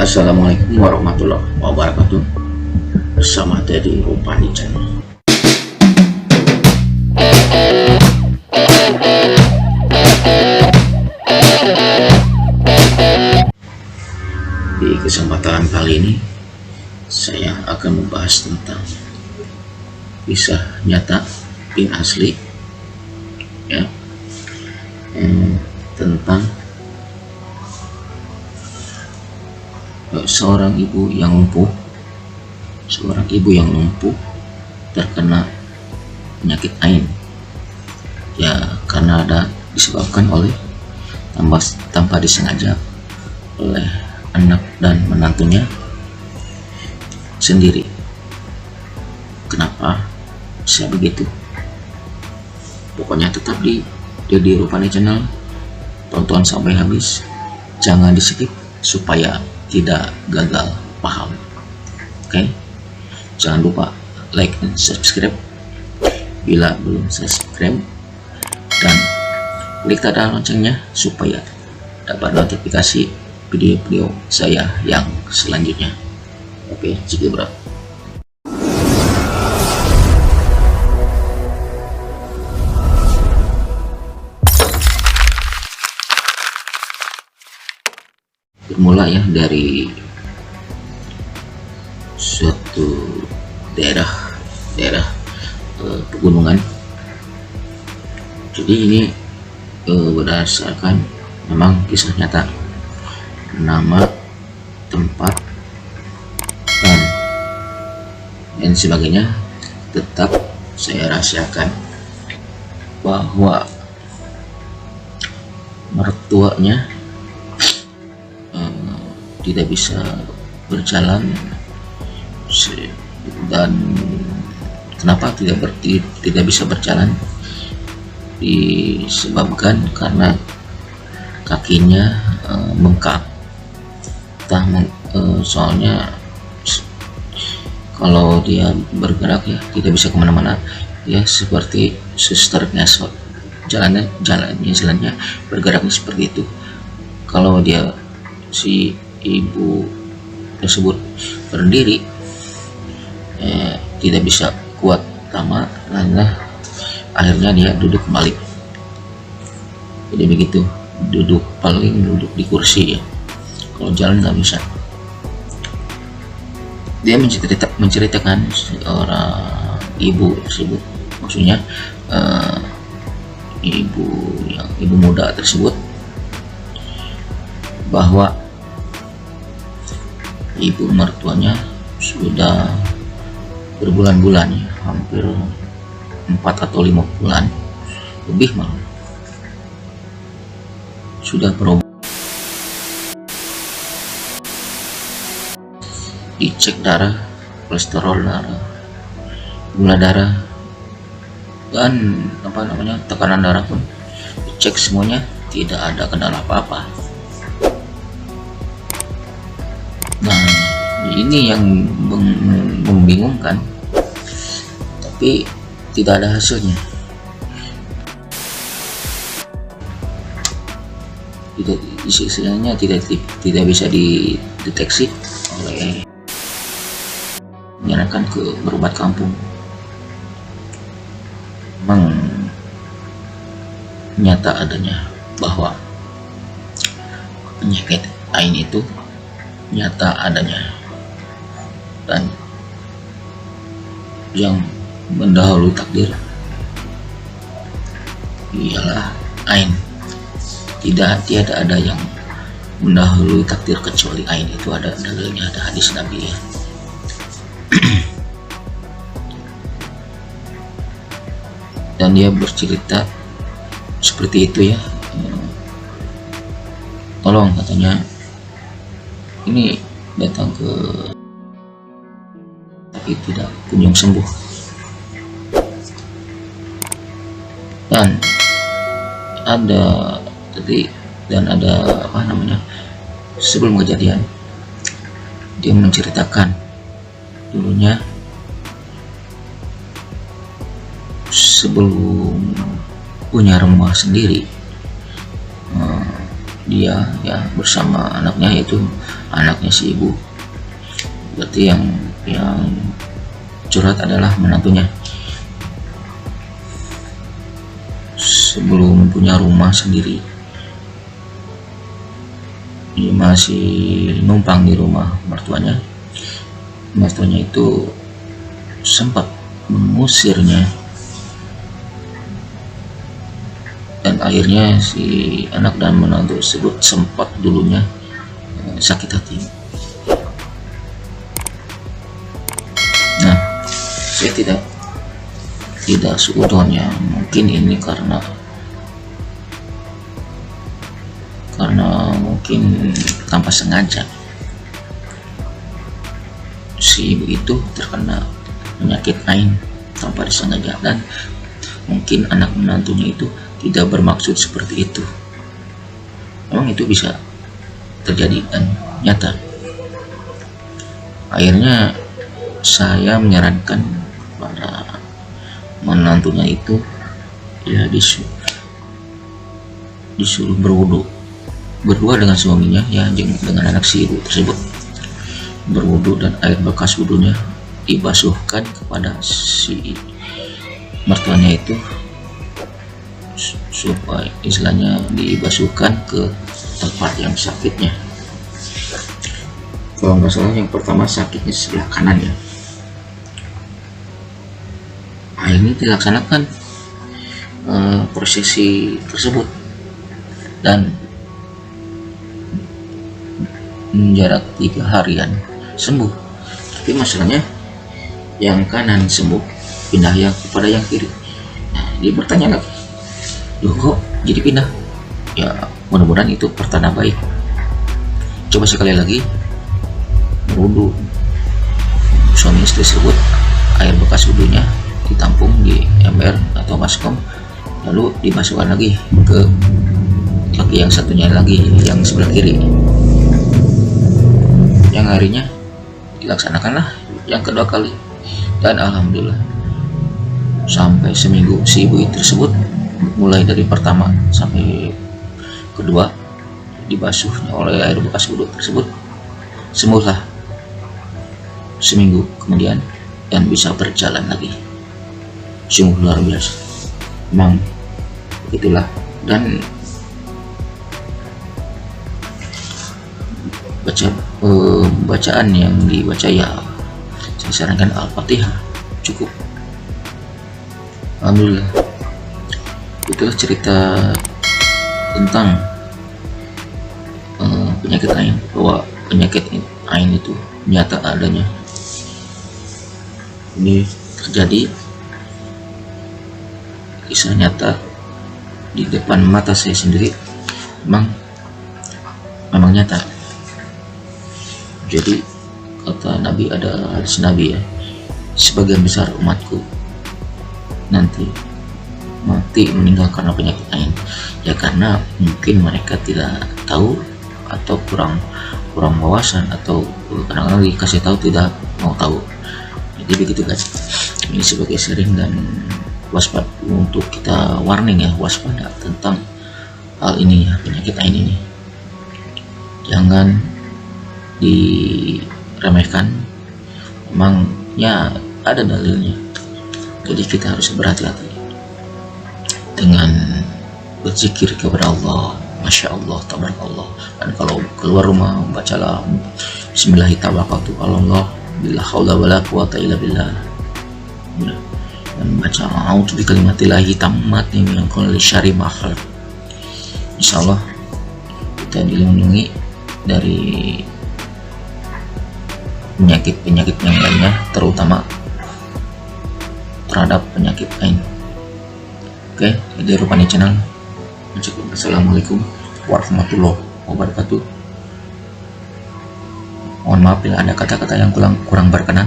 Assalamualaikum warahmatullahi wabarakatuh. Bersama Teddy Rupani Channel. Di kesempatan kali ini saya akan membahas tentang kisah nyata bin asli ya, tentang seorang ibu yang lumpuh terkena penyakit AIN ya, karena disebabkan oleh tanpa disengaja oleh anak dan menantunya sendiri. Kenapa saya begitu? Pokoknya tetap di Teddy Rupani Channel, tonton sampai habis, jangan di skip supaya tidak gagal paham. Oke? Jangan lupa like dan subscribe bila belum subscribe, dan klik tanda loncengnya supaya dapat notifikasi video-video saya yang selanjutnya. Oke, sige bro. Bermula ya dari suatu daerah pegunungan. Jadi ini berdasarkan memang kisah nyata, nama, tempat, dan sebagainya tetap saya rahasiakan, bahwa mertuanya tidak bisa berjalan. Dan kenapa tidak bisa berjalan? Disebabkan karena kakinya bengkak. Soalnya kalau dia bergerak ya tidak bisa kemana-mana ya, seperti suster ngesot, jalannya bergeraknya seperti itu. Kalau dia si ibu tersebut berdiri tidak bisa kuat lama, karena akhirnya dia duduk kembali. Jadi begitu, duduk di kursi ya, kalau jalan nggak bisa. Dia menceritakan seorang ibu tersebut, maksudnya ibu muda tersebut, bahwa ibu mertuanya sudah berbulan-bulan ya, hampir 4 atau 5 bulan lebih malah, sudah berobat, dicek darah, kolesterol darah, gula darah, dan tekanan darah pun dicek, semuanya tidak ada kendala apa-apa. Nah, ini yang membingungkan, tapi tidak ada hasilnya. Istilahnya tidak bisa dideteksi oleh menyarankan ke berobat kampung. Memang nyata adanya bahwa penyakit AIN itu nyata adanya, dan yang mendahului takdir ialah AIN. Tiada ada yang mendahului takdir kecuali AIN. Itu ada dalilnya, ada hadis Nabi ya. Dan dia bercerita seperti itu ya. Tolong, katanya, ini datang ke tapi tidak kunjung sembuh. Dan ada sebelum kejadian dia menceritakan dulunya sebelum punya rumah sendiri, dia ya bersama anaknya, yaitu anaknya si ibu. Berarti yang curhat adalah menantunya. Sebelum punya rumah sendiri, dia masih numpang di rumah mertuanya. Mertuanya itu sempat mengusirnya, dan akhirnya si anak dan menantu tersebut sempat dulunya sakit hati. Nah, saya tidak seutuhnya, mungkin ini karena mungkin tanpa sengaja si ibu itu terkena penyakit ain tanpa disengaja, dan mungkin anak menantunya itu tidak bermaksud seperti itu. Memang itu bisa terjadi dan nyata. Akhirnya saya menyarankan pada menantunya itu ya disuruh berwudu berdua dengan suaminya, ya dengan anak si ibu tersebut, berwudu, dan air bekas wudunya dibasuhkan kepada si mertuanya itu, supaya istilahnya dibasuhkan ke tempat yang sakitnya. Kalau nggak salah yang pertama sakitnya sebelah kanan ya. Ini dilaksanakan prosesi tersebut, dan jarak 3 harian sembuh. Tapi masalahnya yang kanan sembuh, pindah yang kepada yang kiri. Nah, dia bertanya lagi, loh kok jadi pindah? Ya mudah-mudahan itu pertanda baik. Coba sekali lagi berwudu. Suami istri tersebut, air bekas wudunya ditampung di ember atau baskom, lalu dimasukkan lagi ke kaki yang satunya lagi, yang sebelah kiri. Yang harinya dilaksanakanlah yang kedua kali, dan alhamdulillah sampai seminggu si ibu tersebut, mulai dari pertama sampai kedua dibasuhnya oleh air bekas wudhu tersebut, sembuhlah seminggu kemudian dan bisa berjalan lagi. Sungguh luar biasa, memang begitulah. Dan bacaan yang dibaca ya saya sarankan Al-Fatihah cukup. Alhamdulillah. Itulah cerita tentang penyakit ain, bahwa penyakit ain itu nyata adanya. Ini terjadi, kisah nyata di depan mata saya sendiri, memang nyata. Jadi kata Nabi, ada hadis Nabi ya, sebagian besar umatku nanti mati meninggal karena penyakit ain, ya karena mungkin mereka tidak tahu atau kurang wawasan, atau kadang-kadang dikasih tahu tidak mau tahu. Jadi begitu guys, ini sebagai sharing dan waspada, untuk kita warning ya, waspada tentang hal ini ya, penyakit ain ini jangan diremehkan. Memangnya ada dalilnya, jadi kita harus berhati-hati dengan berzikir kepada Allah. Masya Allah, tabarakallah. Dan kalau keluar rumah, bacalah Bismillahirrahmanirrahim, bila haula wala quwata illa billah, dan baca a'udzu bikalimatillahi tammati min kulli syarri ma khalaq. Insyaallah kita dilindungi dari penyakit-penyakit yang lainnya, terutama terhadap penyakit ain. Oke, jadi Rupani Channel. Assalamualaikum warahmatullahi wabarakatuh. Mohon maaf bila ada kata-kata yang kurang berkenan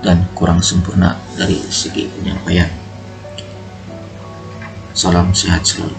dan kurang sempurna dari segi penyampaian. Salam sehat selalu.